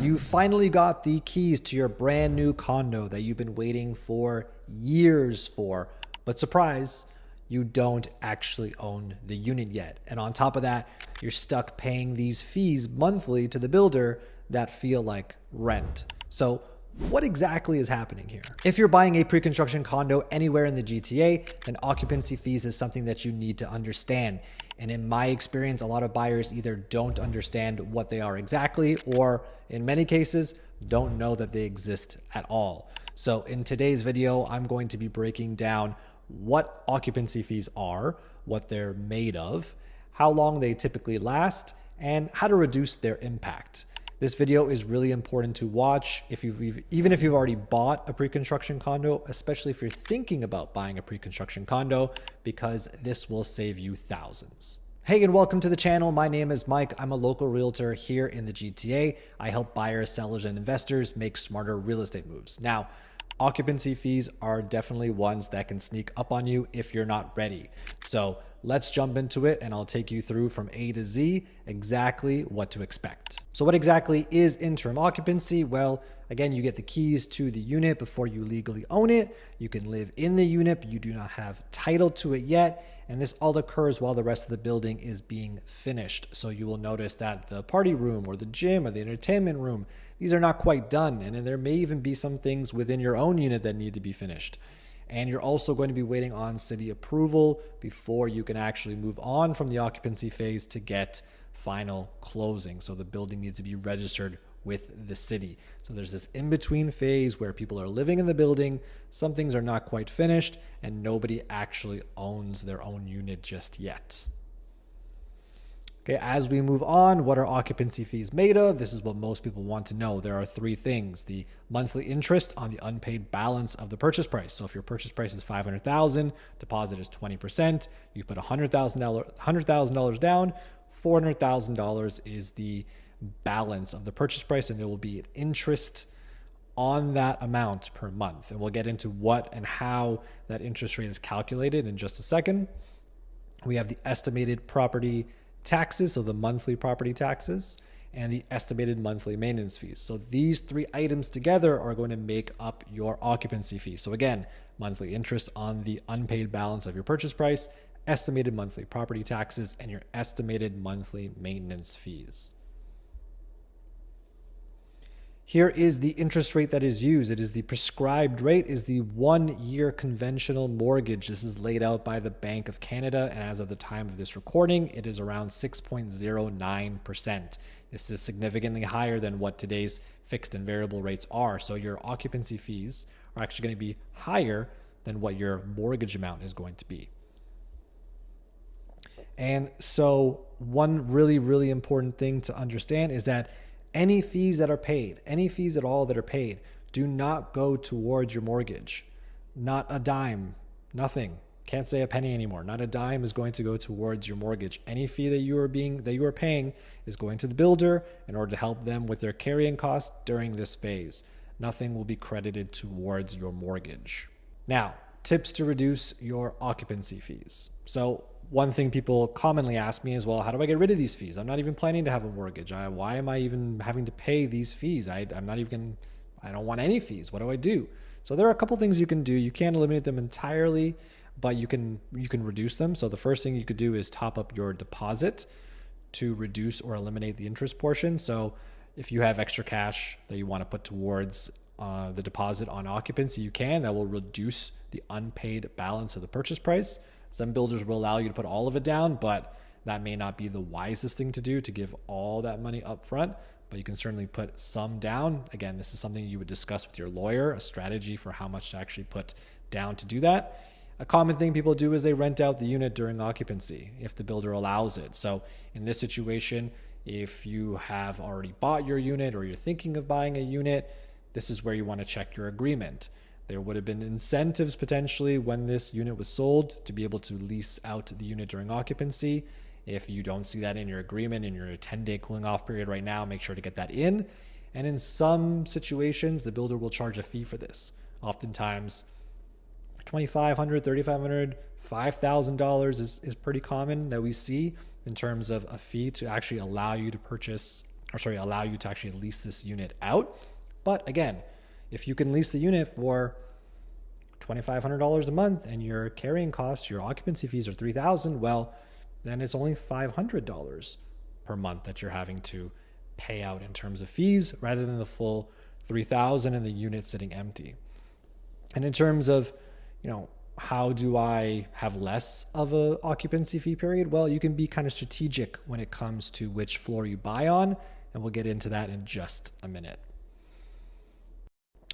You finally got the keys to your brand new condo that you've been waiting for years for, but surprise, you don't actually own the unit yet. And on top of that, you're stuck paying these fees monthly to the builder that feel like rent. So what exactly is happening here? If you're buying a pre-construction condo anywhere in the GTA, then occupancy fees is something that you need to understand. And in my experience, a lot of buyers either don't understand what they are exactly, or in many cases, don't know that they exist at all. So in today's video, I'm going to be breaking down what occupancy fees are, what they're made of, how long they typically last, and how to reduce their impact. This video is really important to watch even if you've already bought a pre-construction condo, especially if you're thinking about buying a pre-construction condo, because this will save you thousands. Hey, and welcome to the channel. My name is Mike. I'm a local realtor here in the GTA. I help buyers, sellers, and investors make smarter real estate moves. Now, occupancy fees are definitely ones that can sneak up on you if you're not ready. So let's jump into it and I'll take you through from A to Z exactly what to expect. So what exactly is interim occupancy? Well, again, you get the keys to the unit before you legally own it. You can live in the unit, but you do not have title to it yet. And this all occurs while the rest of the building is being finished. So you will notice that the party room or the gym or the entertainment room, these are not quite done. And then there may even be some things within your own unit that need to be finished. And you're also going to be waiting on city approval before you can actually move on from the occupancy phase to get final closing. So the building needs to be registered with the city. So there's this in-between phase where people are living in the building, some things are not quite finished, and nobody actually owns their own unit just yet. Okay, as we move on, what are occupancy fees made of? This is what most people want to know. There are three things: the monthly interest on the unpaid balance of the purchase price. So if your purchase price is $500,000, deposit is 20%, you put $100,000 down, $400,000 is the balance of the purchase price, and there will be an interest on that amount per month. And we'll get into what and how that interest rate is calculated in just a second. We have the estimated property taxes, so the monthly property taxes, and the estimated monthly maintenance fees. So these three items together are going to make up your occupancy fee. So again, monthly interest on the unpaid balance of your purchase price, estimated monthly property taxes, and your estimated monthly maintenance fees. Here is the interest rate that is used. It is the prescribed rate, is the 1-year conventional mortgage. This is laid out by the Bank of Canada, and as of the time of this recording, it is around 6.09%. This is significantly higher than what today's fixed and variable rates are. So your occupancy fees are actually going to be higher than what your mortgage amount is going to be. And so one really, really important thing to understand is that any fees that are paid, any fees at all that are paid, do not go towards your mortgage. Not a dime, nothing. Can't say a penny anymore. Not a dime is going to go towards your mortgage. Any fee that you are paying is going to the builder in order to help them with their carrying costs during this phase. Nothing will be credited towards your mortgage. Now, tips to reduce your occupancy fees. So one thing people commonly ask me is, well, how do I get rid of these fees? I'm not even planning to have a mortgage. Why am I even having to pay these fees? I don't want any fees. What do I do? So there are a couple things you can do. You can't eliminate them entirely, but you can reduce them. So the first thing you could do is top up your deposit to reduce or eliminate the interest portion. So if you have extra cash that you want to put towards the deposit on occupancy, you can. That will reduce the unpaid balance of the purchase price. Some builders will allow you to put all of it down, but that may not be the wisest thing to do, to give all that money up front, but you can certainly put some down. Again, this is something you would discuss with your lawyer, a strategy for how much to actually put down to do that. A common thing people do is they rent out the unit during occupancy if the builder allows it. So in this situation, if you have already bought your unit or you're thinking of buying a unit, this is where you want to check your agreement. There would have been incentives potentially when this unit was sold to be able to lease out the unit during occupancy. If you don't see that in your agreement, in your 10-day cooling off period right now, make sure to get that in. And in some situations, the builder will charge a fee for this. Oftentimes, $2,500, $3,500, $5,000 is pretty common that we see in terms of a fee to actually allow you to purchase allow you to actually lease this unit out. But again, if you can lease the unit for $2,500 a month and your carrying costs, your occupancy fees are $3,000, well, then it's only $500 per month that you're having to pay out in terms of fees rather than the full $3,000 and the unit sitting empty. And in terms of, how do I have less of a occupancy fee period? Well, you can be kind of strategic when it comes to which floor you buy on, and we'll get into that in just a minute.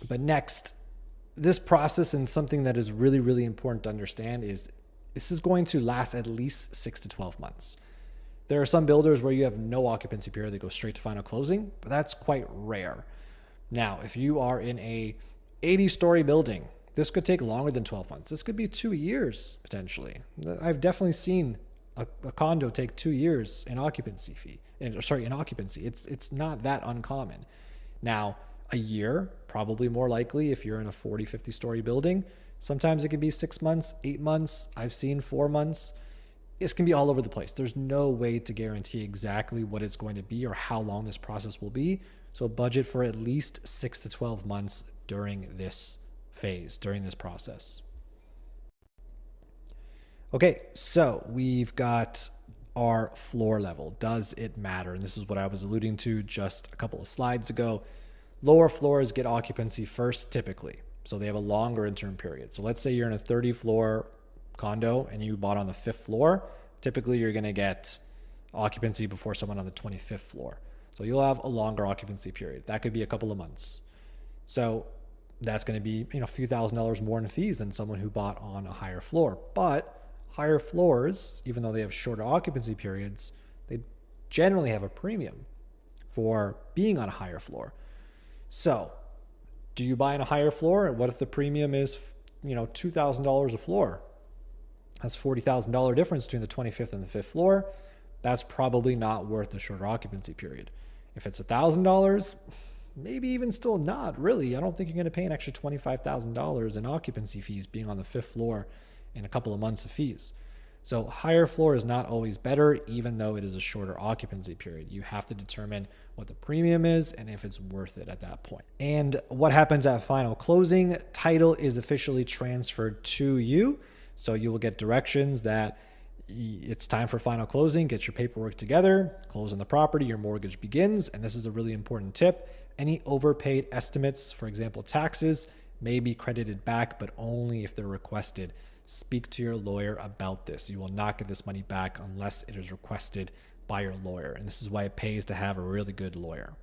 But next, this process, and something that is really, really important to understand, is this is going to last at least 6 to 12 months. There are some builders where you have no occupancy period, they go straight to final closing, but that's quite rare. Now, if you are in a 80-story building, this could take longer than 12 months. This could be 2 years potentially. I've definitely seen a condo take 2 years in occupancy. It's not that uncommon. Now, a year, probably more likely if you're in a 40, 50-story building. Sometimes it can be 6 months, 8 months. I've seen 4 months. This can be all over the place. There's no way to guarantee exactly what it's going to be or how long this process will be. So budget for at least 6 to 12 months during this phase, during this process. Okay, so we've got our floor level. Does it matter? And this is what I was alluding to just a couple of slides ago. Lower floors get occupancy first typically. So they have a longer interim period. So let's say you're in a 30-floor condo and you bought on the 5th floor. Typically you're going to get occupancy before someone on the 25th floor. So you'll have a longer occupancy period. That could be a couple of months. So that's going to be, a few $1,000s more in fees than someone who bought on a higher floor. But higher floors, even though they have shorter occupancy periods, they generally have a premium for being on a higher floor. So do you buy on a higher floor? What if the premium is, $2,000 a floor? That's $40,000 difference between the 25th and the 5th floor. That's probably not worth a shorter occupancy period. If it's $1,000, maybe even still not really. I don't think you're going to pay an extra $25,000 in occupancy fees being on the 5th floor in a couple of months of fees. So higher floor is not always better, even though it is a shorter occupancy period. You have to determine what the premium is and if it's worth it at that point. And what happens at final closing? Title is officially transferred to you. So you will get directions that it's time for final closing, get your paperwork together, close on the property, your mortgage begins. And this is a really important tip. Any overpaid estimates, for example, taxes, may be credited back, but only if they're requested. Speak to your lawyer about this. You will not get this money back unless it is requested by your lawyer. And this is why it pays to have a really good lawyer.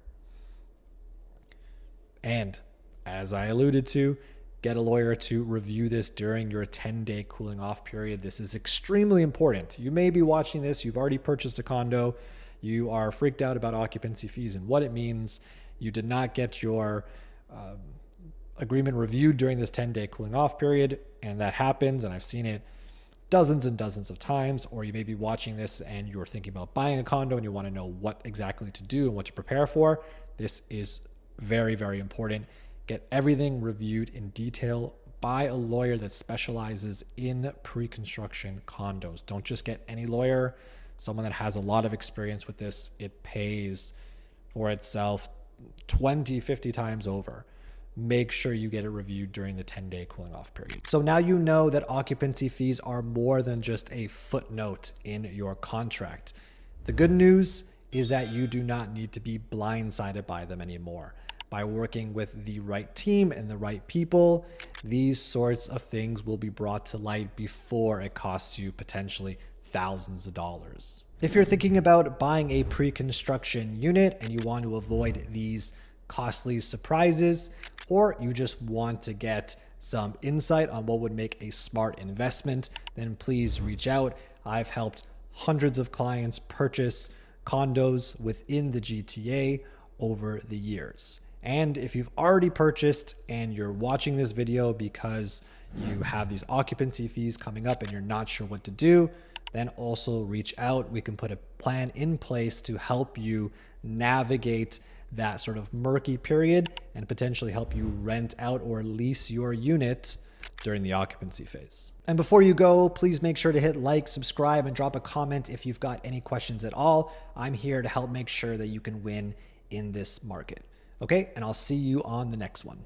And as I alluded to, get a lawyer to review this during your 10-day cooling off period. This is extremely important. You may be watching this, you've already purchased a condo, you are freaked out about occupancy fees and what it means. You did not get your agreement reviewed during this 10-day cooling off period, and that happens, and I've seen it dozens and dozens of times. Or you may be watching this and you're thinking about buying a condo and you want to know what exactly to do and what to prepare for. This is very, very important. Get everything reviewed in detail by a lawyer that specializes in pre-construction condos. Don't just get any lawyer, someone that has a lot of experience with this. It pays for itself 20, 50 times over. Make sure you get it reviewed during the 10-day cooling off period. So now you know that occupancy fees are more than just a footnote in your contract. The good news is that you do not need to be blindsided by them anymore. By working with the right team and the right people, these sorts of things will be brought to light before it costs you potentially thousands of dollars. If you're thinking about buying a pre-construction unit and you want to avoid these costly surprises, or you just want to get some insight on what would make a smart investment, then please reach out. I've helped hundreds of clients purchase condos within the GTA over the years. And if you've already purchased and you're watching this video because you have these occupancy fees coming up and you're not sure what to do, then also reach out. We can put a plan in place to help you navigate that sort of murky period and potentially help you rent out or lease your unit during the occupancy phase. And before you go, please make sure to hit like, subscribe, and drop a comment if you've got any questions at all. I'm here to help make sure that you can win in this market. Okay, and I'll see you on the next one.